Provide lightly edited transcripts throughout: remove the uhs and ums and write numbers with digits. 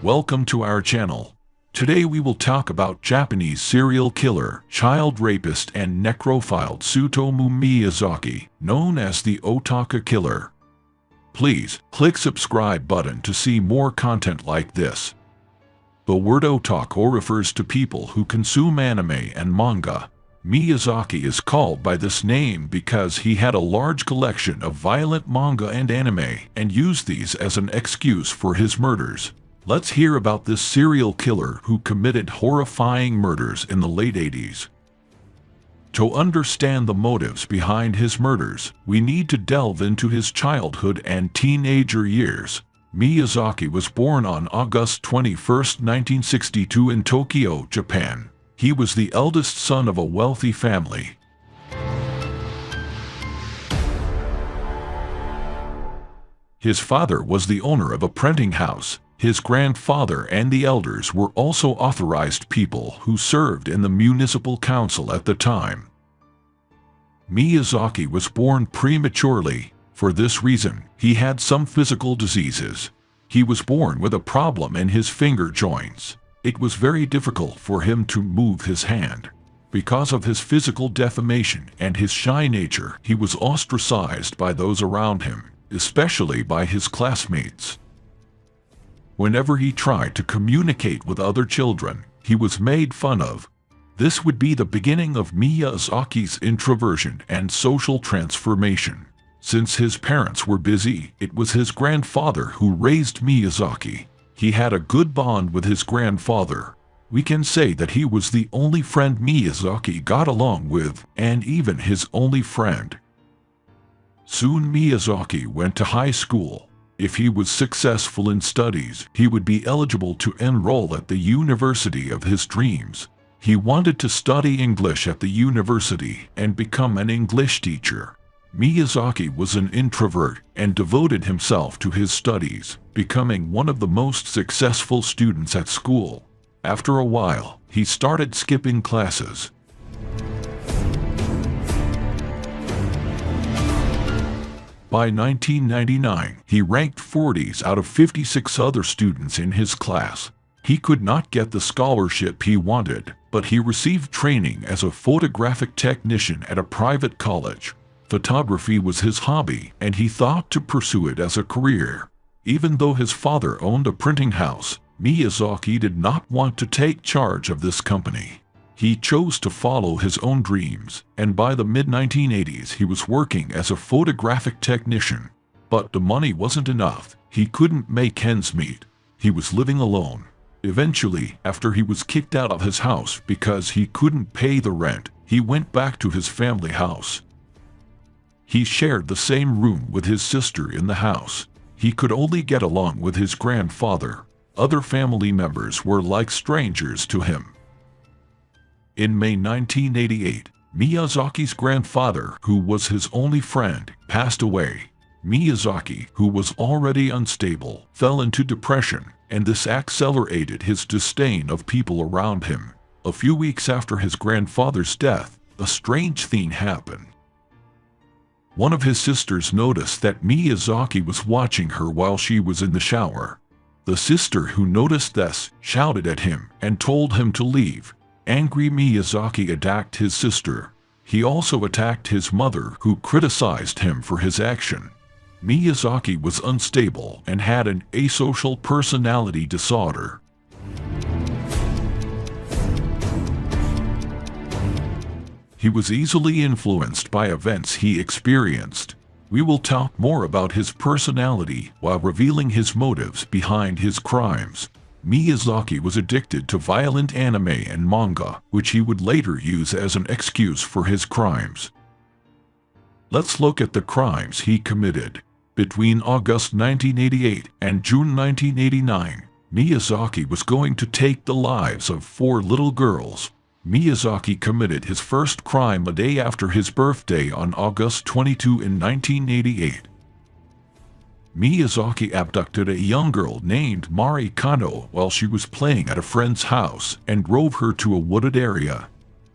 welcome to our channel. Today we will talk about Japanese serial killer, child rapist and necrophile Tsutomu Miyazaki, known as the Otaka Killer. Please click subscribe button to see more content like this. The word otaku refers to people who consume anime and manga. Miyazaki is called by this name because he had a large collection of violent manga and anime and used these as an excuse for his murders. Let's hear about this serial killer who committed horrifying murders in the late 80s. To understand the motives behind his murders, we need to delve into his childhood and teenager years. Miyazaki was born on August 21, 1962 in Tokyo, Japan. He was the eldest son of a wealthy family. His father was the owner of a printing house. His grandfather and the elders were also authorized people who served in the municipal council at the time. Miyazaki was born prematurely. For this reason, he had some physical diseases. He was born with a problem in his finger joints. It was very difficult for him to move his hand. Because of his physical deformation and his shy nature, he was ostracized by those around him, especially by his classmates. Whenever he tried to communicate with other children, he was made fun of. This would be the beginning of Miyazaki's introversion and social transformation. Since his parents were busy, it was his grandfather who raised Miyazaki. He had a good bond with his grandfather. We can say that he was the only friend Miyazaki got along with, and even his only friend. Soon Miyazaki went to high school. If he was successful in studies, he would be eligible to enroll at the university of his dreams. He wanted to study English at the university and become an English teacher. Miyazaki was an introvert and devoted himself to his studies, becoming one of the most successful students at school. After a while, he started skipping classes. By 1999, he ranked 40s out of 56 other students in his class. He could not get the scholarship he wanted, but he received training as a photographic technician at a private college. Photography was his hobby, and he thought to pursue it as a career. Even though his father owned a printing house, Miyazaki did not want to take charge of this company. He chose to follow his own dreams, and by the mid-1980s he was working as a photographic technician. But the money wasn't enough. He couldn't make ends meet. He was living alone. Eventually, after he was kicked out of his house because he couldn't pay the rent, he went back to his family house. He shared the same room with his sister in the house. He could only get along with his grandfather. Other family members were like strangers to him. In May 1988, Miyazaki's grandfather, who was his only friend, passed away. Miyazaki, who was already unstable, fell into depression, and this accelerated his disdain of people around him. A few weeks after his grandfather's death, a strange thing happened. One of his sisters noticed that Miyazaki was watching her while she was in the shower. The sister who noticed this shouted at him and told him to leave. Angry Miyazaki attacked his sister. He also attacked his mother, who criticized him for his action. Miyazaki was unstable and had an asocial personality disorder. He was easily influenced by events he experienced. We will talk more about his personality while revealing his motives behind his crimes. Miyazaki was addicted to violent anime and manga, which he would later use as an excuse for his crimes. Let's look at the crimes he committed. Between August 1988 and June 1989, Miyazaki was going to take the lives of 4 little girls. Miyazaki committed his first crime a day after his birthday on August 22 in 1988. Miyazaki abducted a young girl named Mari Kano while she was playing at a friend's house and drove her to a wooded area.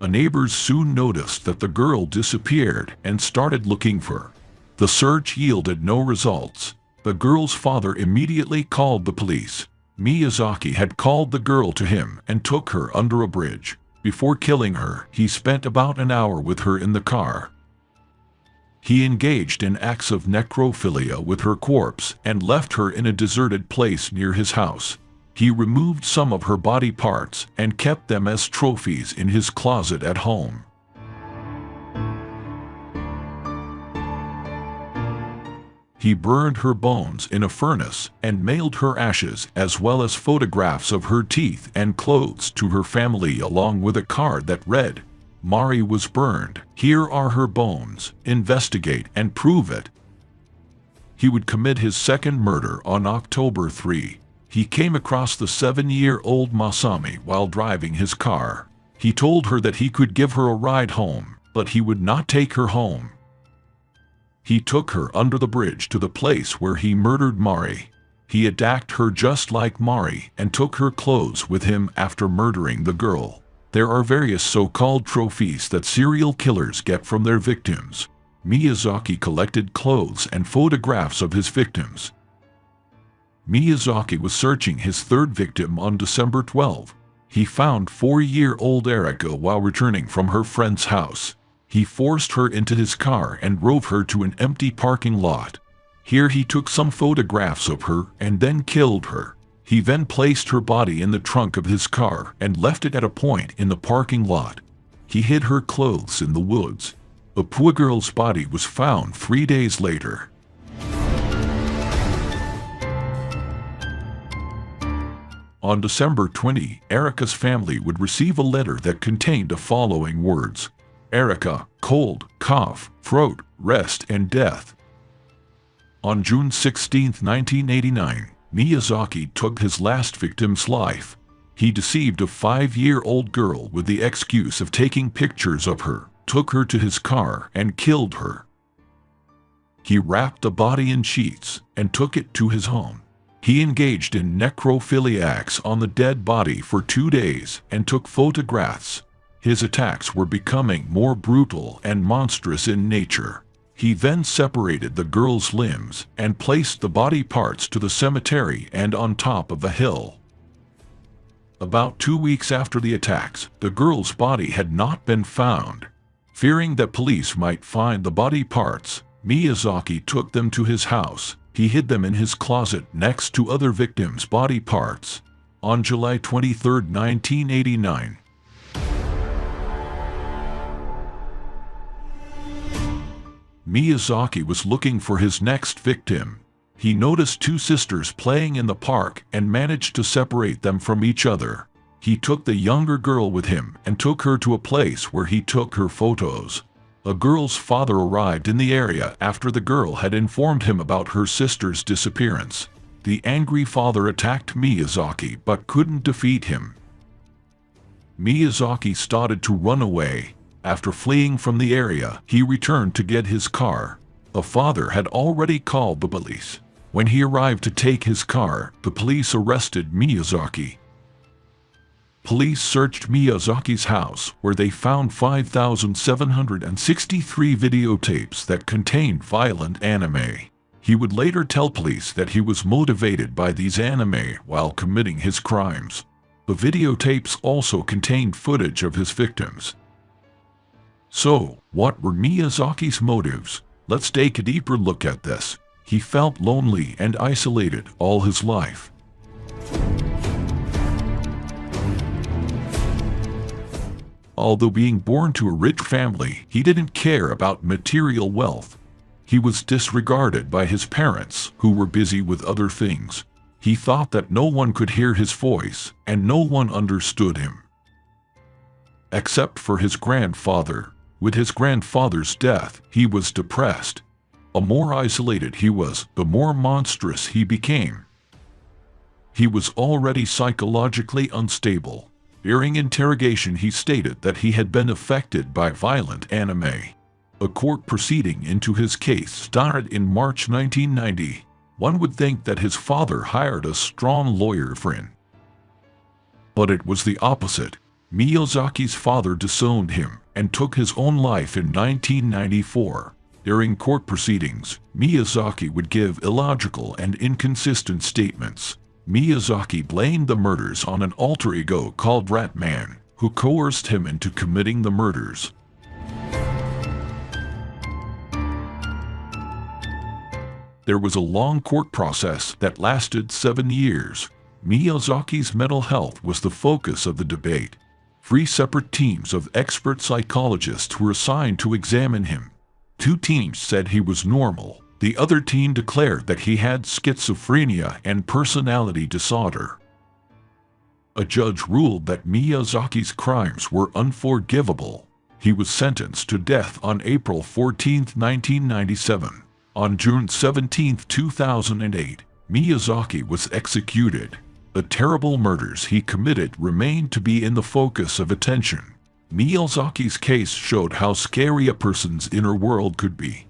Neighbors soon noticed that the girl disappeared and started looking for her. The search yielded no results. The girl's father immediately called the police. Miyazaki had called the girl to him and took her under a bridge. Before killing her, he spent about an hour with her in the car. He engaged in acts of necrophilia with her corpse and left her in a deserted place near his house. He removed some of her body parts and kept them as trophies in his closet at home. He burned her bones in a furnace and mailed her ashes as well as photographs of her teeth and clothes to her family along with a card that read, "Mari was burned. Here are her bones. Investigate and prove it." He would commit his second murder on October 3. He came across the 7-year-old Masami while driving his car. He told her that he could give her a ride home, but he would not take her home. He took her under the bridge to the place where he murdered Mari. He attacked her just like Mari and took her clothes with him after murdering the girl. There are various so-called trophies that serial killers get from their victims. Miyazaki collected clothes and photographs of his victims. Miyazaki was searching his third victim on December 12. He found 4-year-old Erika while returning from her friend's house. He forced her into his car and drove her to an empty parking lot. Here he took some photographs of her and then killed her. He then placed her body in the trunk of his car and left it at a point in the parking lot. He hid her clothes in the woods. A poor girl's body was found 3 days later. On December 20, Erika's family would receive a letter that contained the following words: Erika, cold, cough, throat, rest, and death. On June 16, 1989, Miyazaki took his last victim's life. He deceived a 5-year-old girl with the excuse of taking pictures of her, took her to his car, and killed her. He wrapped the body in sheets and took it to his home. He engaged in necrophiliacs on the dead body for 2 days and took photographs. His attacks were becoming more brutal and monstrous in nature. He then separated the girl's limbs and placed the body parts to the cemetery and on top of a hill. About 2 weeks after the attacks, the girl's body had not been found. Fearing that police might find the body parts, Miyazaki took them to his house. He hid them in his closet next to other victims' body parts. On July 23, 1989, Miyazaki was looking for his next victim. He noticed 2 sisters playing in the park and managed to separate them from each other. He took the younger girl with him and took her to a place where he took her photos. A girl's father arrived in the area after the girl had informed him about her sister's disappearance. The angry father attacked Miyazaki but couldn't defeat him. Miyazaki started to run away. After fleeing from the area, he returned to get his car. The father had already called the police. When he arrived to take his car, the police arrested Miyazaki. Police searched Miyazaki's house, where they found 5,763 videotapes that contained violent anime. He would later tell police that he was motivated by these anime while committing his crimes. The videotapes also contained footage of his victims. So, what were Miyazaki's motives? Let's take a deeper look at this. He felt lonely and isolated all his life. Although being born to a rich family, he didn't care about material wealth. He was disregarded by his parents, who were busy with other things. He thought that no one could hear his voice, and no one understood him. Except for his grandfather. With his grandfather's death, he was depressed. The more isolated he was, the more monstrous he became. He was already psychologically unstable. During interrogation, he stated that he had been affected by violent anime. A court proceeding into his case started in March 1990. One would think that his father hired a strong lawyer for him. But it was the opposite. Miyazaki's father disowned him and took his own life in 1994. During court proceedings, Miyazaki would give illogical and inconsistent statements. Miyazaki blamed the murders on an alter ego called Ratman, who coerced him into committing the murders. There was a long court process that lasted 7 years. Miyazaki's mental health was the focus of the debate. 3 separate teams of expert psychologists were assigned to examine him. 2 teams said he was normal. The other team declared that he had schizophrenia and personality disorder. A judge ruled that Miyazaki's crimes were unforgivable. He was sentenced to death on April 14, 1997. On June 17, 2008, Miyazaki was executed. The terrible murders he committed remained to be in the focus of attention. Miyazaki's case showed how scary a person's inner world could be.